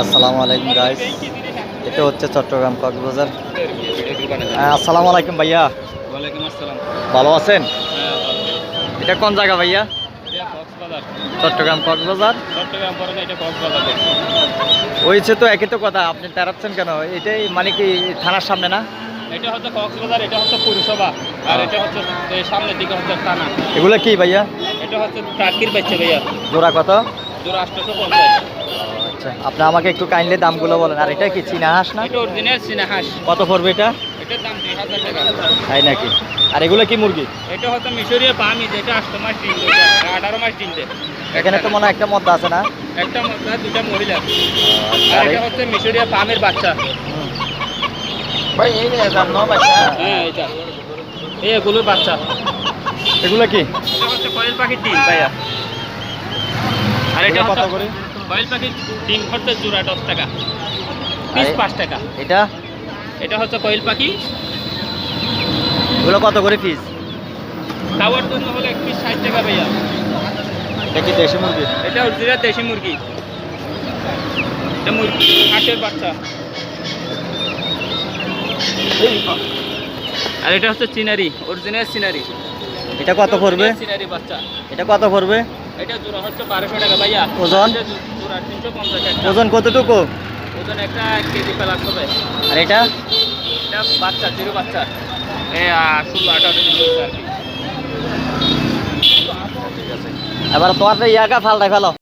আসসালামু আলাইকুম গাইস, এটা হচ্ছে চট্টগ্রাম কক্সবাজার। আসসালামু আলাইকুম ভাইয়া, ওয়ালাইকুম আসসালাম। ভালো আছেন? হ্যাঁ, ভালো। এটা কোন জায়গা ভাইয়া? এটা কক্সবাজার। চট্টগ্রাম কক্সবাজার। চট্টগ্রাম পরে না, এটা কক্সবাজার। হয়েছে তো একই তো কথা, আপনি তেরাচ্ছেন কেন? এটাই মানে কি থানার সামনে না? এটা হচ্ছে কক্সবাজার, এটা হচ্ছে পৌরসভা, আর এটা হচ্ছে এই সামনের দিকে হচ্ছে থানা। এগুলো কি ভাইয়া? এটা হচ্ছে টার্কির বাচ্চা ভাইয়া, জোড়া কত? জোড়া 850। আচ্ছা, আপনি আমাকে একটু কাইন্ডলি দামগুলো বলেন। আর এটা কি চীনা হাঁস না? এটা অরিজিনাল চীনা হাঁস। কত পড়বে এটা? এটার দাম 2000 টাকা। তাই নাকি? আর এগুলো কি মুরগি? এটা হচ্ছে মিশরীয় পামি, যেটা 8 মাস ডিম দেয়, 18 মাস ডিম দেয়। এখানে তো মনে হয় একটা মদ্দা আছে না? একটা মহিলা, দুটা মহিলা। আর আর এটা হচ্ছে মিশরীয় পামের বাচ্চা। ভাই এই যে জানো বাচ্চা। হ্যাঁ, এটা এগুলোর বাচ্চা। এগুলো কি? এটা হচ্ছে কয়েল পাখির ডিম ভাইয়া। আর এটা এগুলো কত হচ্ছে করে? কয়েল পাখির ডিম হচ্ছে জোড়া 10 টাকা, পিস 5 টাকা। এটা এটা হচ্ছে কয়েল পাখি। এগুলো কত করে পিস? খাওয়ার জন্য হলে এক পিস 60 টাকা ভাইয়া। এটা কি দেশি মুরগি? এটা অরিজিনাল দেশি মুরগি। এটা মুরগি হাঁসের বাচ্চা। আর এটা হচ্ছে চিনারি, অরিজিনাল চিনারি। এটা কত পড়বে? চিনারি বাচ্চা। এটা কত পড়বে? এটা জোড়া হচ্ছে 1200 টাকা ভাইয়া। ওজন? এটা জোড়া 350 টাকা। ওজন কতটুকু? ওজন একটা 1 কেজি প্লাস হবে। আর এটা? এটা বাচ্চা, জিরো বাচ্চা। 16-18 দিন হয়েছে আর কি। এবার তোমার ইয়াকা ফালটাই ফেলো।